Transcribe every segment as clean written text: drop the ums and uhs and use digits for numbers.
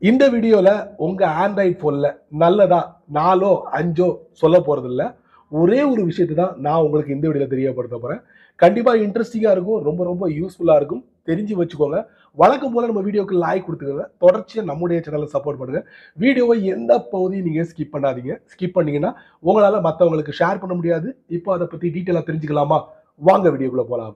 இந்த வீடியோல உங்க ஆண்ட்ராய்ட் போன்ல நல்லதா 4 5 சொல்ல போறது இல்ல. ஒரே ஒரு விஷயத்தை தான் நான் உங்களுக்கு இந்த வீடியோல தெரியப்படுத்த போறேன். கண்டிப்பா இன்ட்ரெஸ்டிங்கா இருக்கும், ரொம்ப ரொம்ப யூஸ்ஃபுல்லா இருக்கும். தெரிஞ்சு வச்சுக்கோங்க. வழக்கம் போல நம்ம வீடியோக்கு லைக் கொடுத்துக்கோங்க. தொடர்ச்சியா நம்முடைய சேனலை சப்போர்ட் பண்ணுங்க. வீடியோவை எந்த பகுதியும் நீங்க ஸ்கிப் பண்ணாதீங்க. ஸ்கிப் பண்ணீங்கன்னா உங்களால மற்றவங்களுக்கு ஷேர் பண்ண முடியாது. இப்போ அதை பத்தி டீட்டெயிலா தெரிஞ்சுக்கலாமா? வாங்க வீடியோக்குள்ள போலாம்.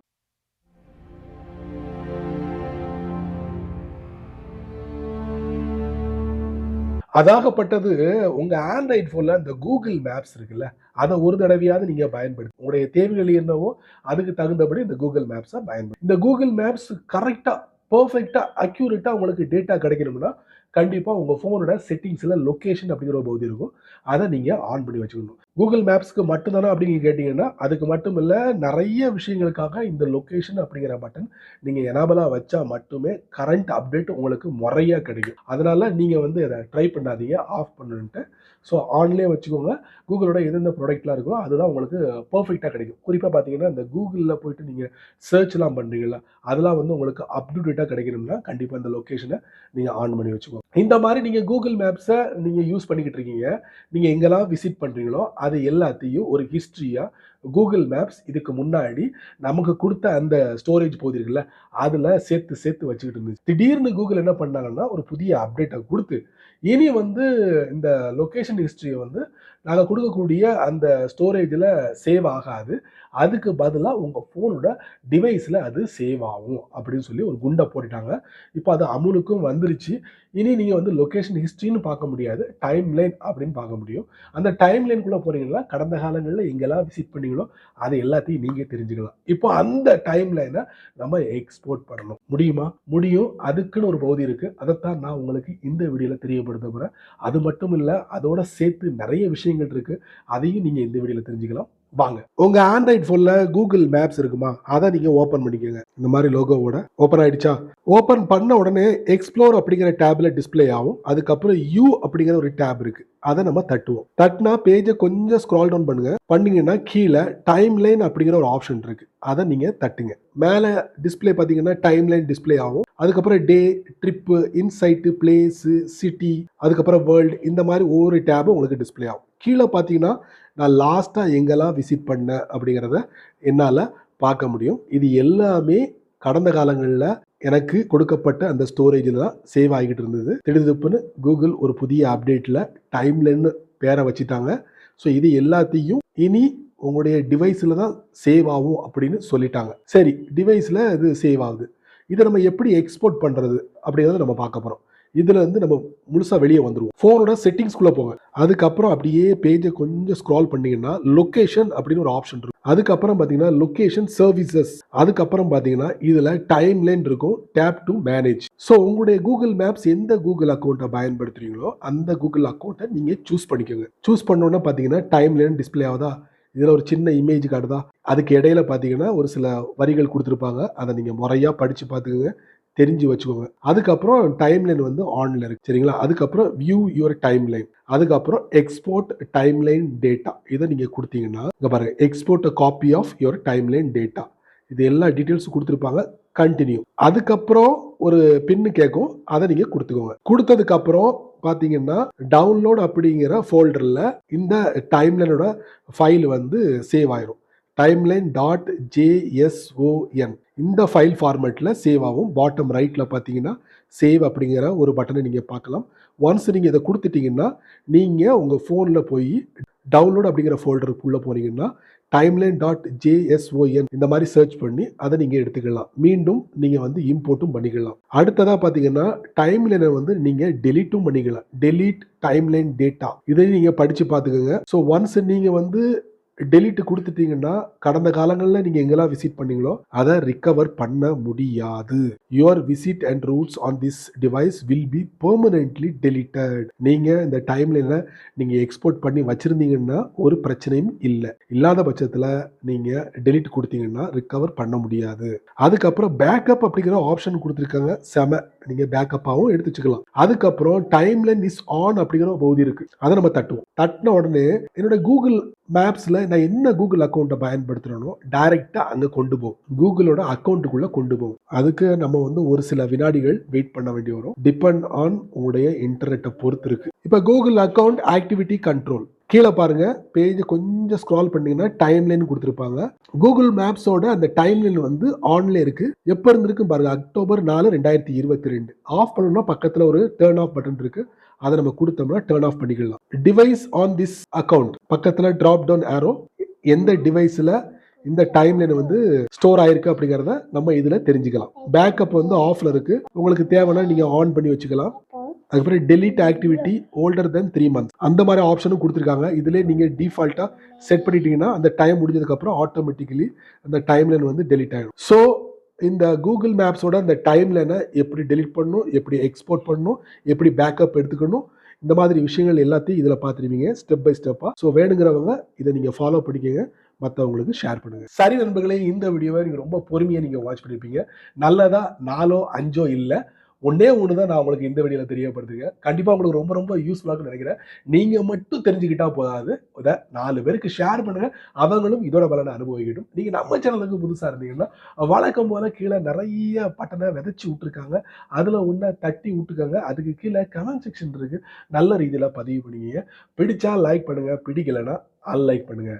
அதாகப்பட்டது, உங்க ஆண்ட்ராய்ட் போன்ல இந்த கூகுள் மேப்ஸ் இருக்குல்ல, அதை ஒரு தடவையாவது நீங்க பயன்படுத்தி உங்களுடைய தேவைகள் என்னவோ அதுக்கு தகுந்தபடி இந்த கூகுள் மேப்ஸை பயன்படுத்தி இந்த கூகுள் மேப்ஸ் கரெக்டா பெர்ஃபெக்ட்டா அக்யூரேட்டா உங்களுக்கு டேட்டா கிடைக்கணும்னா கண்டிப்பா உங்க போனோட செட்டிங்ஸ்ல லொகேஷன் அப்படிங்கிற ஒரு பகுதி இருக்கும். அதை நீங்க ஆன் பண்ணி வச்சுக்கணும். கூகுள் மேப்ஸ்க்கு மட்டும்தானா அப்படின்னு கேட்டீங்கன்னா அதுக்கு மட்டும் இல்ல, நிறைய விஷயங்களுக்காக இந்த லொகேஷன் அப்படிங்கிற பட்டன் நீங்க எனேபிளா வச்சா மட்டுமே கரண்ட் அப்டேட் உங்களுக்கு முறையா கிடைக்கும். அதனால நீங்க வந்து அதை ட்ரை பண்ணாதீங்க, ஆஃப் பண்ணுன்ட்டு. ஸோ ஆன்லேயே வச்சுக்கோங்க. கூகுளோட எந்தெந்த ப்ராடக்ட்லாம் இருக்கோ அதுதான் உங்களுக்கு பெர்ஃபெக்டாக கிடைக்கும். குறிப்பாக பார்த்தீங்கன்னா இந்த கூகுளில் போயிட்டு நீங்கள் சர்ச்லாம் பண்ணுறீங்களா, அதெல்லாம் வந்து உங்களுக்கு அப்டேட்டாக கிடைக்கணும்னா கண்டிப்பாக இந்த லொக்கேஷனை நீங்கள் ஆன் பண்ணி வச்சுக்கோங்க. இந்த மாதிரி நீங்கள் கூகுள் மேப்ஸை நீங்கள் யூஸ் பண்ணிக்கிட்டு இருக்கீங்க. நீங்கள் எங்கெல்லாம் விசிட் பண்ணுறீங்களோ அது எல்லாத்தையும் ஒரு ஹிஸ்ட்ரியாக கூகுள் மேப்ஸ் இதுக்கு முன்னாடி நமக்கு கொடுத்த அந்த ஸ்டோரேஜ் பகுதி இருக்குல்ல, அதில் சேர்த்து சேர்த்து வச்சுக்கிட்டு இருந்துச்சு. திடீர்னு கூகுள் என்ன பண்ணாங்கன்னா ஒரு புதிய அப்டேட்டை கொடுத்து இனி வந்து இந்த லொகேஷன் ஹிஸ்ட்ரியை வந்து நாங்கள் கொடுக்கக்கூடிய அந்த ஸ்டோரேஜில் சேவ் ஆகாது, அதுக்கு பதிலாக உங்கள் ஃபோனோட டிவைஸில் அது சேவ் ஆகும் அப்படின்னு சொல்லி ஒரு குண்டை போட்டுட்டாங்க. இப்போ அது அமுலுக்கும் வந்துருச்சு. இனி நீங்கள் வந்து லொகேஷன் ஹிஸ்ட்ரின்னு பார்க்க முடியாது, டைம் லைன் அப்படின்னு பார்க்க முடியும். அந்த டைம் லைனுக்குள்ளே போகிறீங்களா, கடந்த காலங்களில் எங்கெல்லாம் விசிட் பண்ணீங்களோ அது எல்லாத்தையும் நீங்கள் தெரிஞ்சுக்கலாம். இப்போ அந்த டைம் லைனை நம்ம எக்ஸ்போர்ட் பண்ணணும். முடியுமா? முடியும். அதுக்குன்னு ஒரு பகுதி இருக்குது. அதைத்தான் நான் உங்களுக்கு இந்த வீடியோவில் தெரியப்படுத்த போகிறேன். அது மட்டும் இல்லை, அதோட சேர்த்து நிறைய விஷயங்கள் இருக்குது. அதையும் நீங்கள் இந்த வீடியோவில் தெரிஞ்சுக்கலாம். வாங்க. உங்க ஆண்ட்ராய்ட் போன்ல கூகுள் மேப்ஸ் இருக்குமா, அதை நீங்க ஓபன் பண்ணிக்கோங்க. இந்த மாதிரி லோகோவோட ஓபன் ஆயிடுச்சா? ஓபன் பண்ண உடனே எக்ஸ்ப்ளோர் அப்படிங்கிற டேப்ல டிஸ்பிளே ஆகும். அதுக்கப்புறம் யூ அப்படிங்கிற ஒரு டேப் இருக்கு, அதை நம்ம தட்டுவோம். தட்டினா பேஜை கொஞ்சம் ஸ்க்ரால் டவுன் பண்ணுங்க. பண்ணீங்கன்னா கீழே டைம் லைன் அப்படிங்கிற ஒரு ஆப்ஷன் இருக்கு, அதை நீங்க தட்டுங்க. மேலே டிஸ்பிளே பார்த்தீங்கன்னா டைம் லைன் டிஸ்பிளே ஆகும். அதுக்கப்புறம் டே, ட்ரிப்பு, இன்சைட்டு, பிளேஸு, சிட்டி, அதுக்கப்புறம் வேர்ல்டு, இந்த மாதிரி ஒவ்வொரு டேபும் உங்களுக்கு டிஸ்பிளே ஆகும். கீழே பார்த்தீங்கன்னா நான் லாஸ்ட்டாக எங்கெல்லாம் விசிட் பண்ணேன் அப்படிங்கிறத என்னால் பார்க்க முடியும். இது எல்லாமே கடந்த காலங்களில் எனக்கு கொடுக்கப்பட்ட அந்த ஸ்டோரேஜில் தான் சேவ் ஆகிக்கிட்டு இருந்தது. திடுதிப்புன்னு கூகுள் ஒரு புதிய அப்டேட்டில் டைம்லைன்னு பேரை வச்சுட்டாங்க. ஸோ இது எல்லாத்தையும் இனி உங்களுடைய டிவைஸில் தான் சேவ் ஆகும் அப்படின்னு சொல்லிட்டாங்க. சரி, டிவைஸில் இது சேவ் ஆகுது. இதை நம்ம எப்படி எக்ஸ்போர்ட் பண்ணுறது அப்படிங்கிறத நம்ம பார்க்க போகிறோம். இதுல இருந்து நம்ம முழுசா வெளியே வந்துருவோம். போனோட செட்டிங்ஸ்குள்ள போங்க. அதுக்கப்புறம் அப்படியே பேஜை கொஞ்சம் ஸ்க்ரால் பண்ணீங்கன்னா லொகேஷன் அப்படின்னு ஒரு ஆப்ஷன் இருக்கும். அதுக்கப்புறம் பாத்தீங்கன்னா லொகேஷன் சர்வீசஸ், அதுக்கப்புறம் பாத்தீங்கன்னா இதுல டைம் லைன் இருக்கும், டேப் டு மேனேஜ். ஸோ உங்களுடைய கூகுள் மேப்ஸ் எந்த கூகுள் அக்கௌண்ட்டை பயன்படுத்துறீங்களோ அந்த கூகுள் அக்கௌண்ட்டை நீங்க சூஸ் பண்ணிக்கோங்க. சூஸ் பண்ணோன்னா பாத்தீங்கன்னா டைம் லைன் டிஸ்பிளே ஆகுதா, இதுல ஒரு சின்ன இமேஜ் காட்டுதா, அதுக்கு இடையில பாத்தீங்கன்னா ஒரு சில வரிகள் கொடுத்துருப்பாங்க, அதை நீங்க முறையா படிச்சு பார்த்துக்கோங்க, தெரிஞ்சு வச்சுக்கோங்க. அதுக்கப்புறம் டைம் லைன் வந்து ஆன்ல இருக்கு, சரிங்களா? அதுக்கப்புறம் வியூ யுவர் டைம் லைன், அதுக்கப்புறம் எக்ஸ்போர்ட் டைம் லைன் டேட்டா, இதை நீங்க கொடுத்தீங்கன்னா இங்க பாருங்க, export copy of your timeline data, இது எல்லா டீட்டெயில்ஸ் கொடுத்துருப்பாங்க. கண்டினியூ. அதுக்கப்புறம் ஒரு பின்னு கேட்கும், அதை நீங்க கொடுத்துக்கோங்க. கொடுத்ததுக்கு அப்புறம் பாத்தீங்கன்னா டவுன்லோட் அப்படிங்கிற ஃபோல்டர்ல இந்த டைம்லைனோட ஃபைல் வந்து சேவ் ஆயிரும். timeline.json இந்த ஃபைல் ஃபார்மேட்டில் சேவ் ஆகும். பாட்டம் ரைட்டில் பார்த்தீங்கன்னா சேவ் அப்படிங்கிற ஒரு பட்டனை நீங்கள் பார்க்கலாம். ஒன்ஸ் நீங்கள் இதை கொடுத்துட்டீங்கன்னா நீங்கள் உங்கள் ஃபோனில் போய் டவுன்லோட் அப்படிங்கிற ஃபோல்டருக்குள்ளே போனீங்கன்னா timeline.json இந்த மாதிரி சர்ச் பண்ணி அதை நீங்கள் எடுத்துக்கலாம். மீண்டும் நீங்கள் வந்து இம்போர்ட்டும் பண்ணிக்கலாம். அடுத்ததாக பார்த்தீங்கன்னா டைம்லைனை வந்து நீங்கள் டெலீட்டும் பண்ணிக்கலாம். டெலீட் டைம்லைன் டேட்டா, இதை நீங்கள் படித்து பார்த்துக்கோங்க. ஸோ ஒன்ஸ் நீங்கள் வந்து டெலிட் கொடுத்துட்டீங்கன்னா கடந்த காலங்களில் நீங்க எங்கெல்லாம் விசிட் பண்ணீங்களோ அதை ரிகவர் பண்ண முடியாது. Your visit and roots on this device will be permanently deleted. நீங்க இந்த டைம்லைனை நீங்க எக்ஸ்போர்ட் பண்ணி வச்சிருந்தீங்கன்னா ஒரு பிரச்சனையும் இல்லை. இல்லாத பட்சத்தில் நீங்க டெலிட் கொடுத்தீங்கன்னா ரிகவர் பண்ண முடியாது. அதுக்கப்புறம் பேக்கப் அப்படிங்கிற ஆப்ஷன் கொடுத்துருக்காங்க, செம. நீங்க பேக்கப்பாகவும் எடுத்து வச்சுக்கலாம். அதுக்கப்புறம் டைம்லைன் இஸ் ஆன் அப்படிங்கிற பகுதி இருக்கு, அதை நம்ம தட்டுவோம். தட்டின உடனே என்னோட கூகுள் மேப்ஸ்ல நான் என்ன கூகுள் அக்கௌண்ட்டை பயன்படுத்துறேனோ டைரக்டா அங்க கொண்டு போகும். கூகுளோட அக்கௌண்ட்டுக்குள்ள கொண்டு போகும். அதுக்கு நம்ம வந்து ஒரு சில வினாடிகள் வெயிட் பண்ண வேண்டி வரும். டிபெண்ட் ஆன் உங்களுடைய இன்டர்நெட்டை பொறுத்து இருக்கு. இப்ப கூகுள் அக்கௌண்ட் ஆக்டிவிட்டி கண்ட்ரோல் கீழே பாருங்க, பேஜ் கொஞ்சம் ஸ்க்ரால் பண்ணீங்கன்னா டைம்லைன் கொடுத்துருப்பாங்க. கூகுள் மேப்ஸோட அந்த டைம்லைன் வந்து ஆன்ல இருக்கு. எப்ப இருந்திருக்கு பாருங்க, அக்டோபர் 4 2022. ஆஃப் பண்ணணும்னா பக்கத்துல ஒரு டர்ன் ஆஃப் பட்டன் இருக்கு. அதை நம்ம கொடுத்தோம்னா டர்ன் ஆஃப் பண்ணிக்கலாம். டிவைஸ் ஆன் திஸ் அக்கௌண்ட் பக்கத்துல டிராப் டவுன் ஆரோ, எந்த டிவைஸ்ல இந்த டைம்லைன் வந்து ஸ்டோர் ஆயிருக்கு அப்படிங்கறத நம்ம இதுல தெரிஞ்சுக்கலாம். பேக்கப் வந்து ஆஃப்ல இருக்கு. உங்களுக்கு தேவைன்னா நீங்க ஆன் பண்ணி வச்சுக்கலாம். அதுக்கப்புறம் delete activity older than 3 months அந்த மாதிரி ஆப்ஷனும் கொடுத்துருக்காங்க. இதுல நீங்க டிஃபால்ட்டா செட் பண்ணிட்டீங்கன்னா அந்த டைம் முடிஞ்சதுக்கு அப்புறம் ஆட்டோமேட்டிக்கலி அந்த டைம்லைன் வந்து delete ஆயிடும். ஸோ இந்த கூகுள் மேப்ஸோட அந்த டைம்லைனை எப்படி delete பண்ணணும், எப்படி எக்ஸ்போர்ட் பண்ணணும், எப்படி பேக்கப் எடுத்துக்கணும், இந்த மாதிரி விஷயங்கள் எல்லாத்தையும் இதில் பார்த்துருவீங்க ஸ்டெப் பை ஸ்டெப்பாக. ஸோ வேணுங்கிறவங்க இதை நீங்கள் ஃபாலோ பண்ணிக்கங்க, மற்றவங்களுக்கு ஷேர் பண்ணுங்க. சரி நண்பர்களே, இந்த வீடியோவை நீங்கள் ரொம்ப பொறுமையாக நீங்கள் வாட்ச் பண்ணியிருப்பீங்க. நல்லதா 4 5 இல்லை, ஒன்னே ஒன்று தான் நான் உங்களுக்கு இந்த வீடியோவில் தெரியப்படுத்துங்க. கண்டிப்பாக உங்களுக்கு ரொம்ப ரொம்ப யூஸ்ஃபுல்லாக நினைக்கிறேன். நீங்கள் மட்டும் தெரிஞ்சுக்கிட்டா போதாது, இதை 4 பேருக்கு ஷேர் பண்ணுங்க, அவங்களும் இதோட பலனை அனுபவிக்கட்டும். நீங்கள் நம்ம சேனலுக்கு புதுசாக இருந்தீங்கன்னா வழக்கம் போல கீழே நிறைய பட்டனை விதைச்சி விட்டுருக்காங்க, அதில் ஒன்றை தட்டி விட்டுக்காங்க. அதுக்கு கீழே கமெண்ட் செக்ஷன் இருக்கு, நல்ல ரீதியில் பதிவு பண்ணிக்கிங்க. பிடிச்சா லைக் பண்ணுங்க, பிடிக்கலைன்னா அன்லைக் பண்ணுங்க.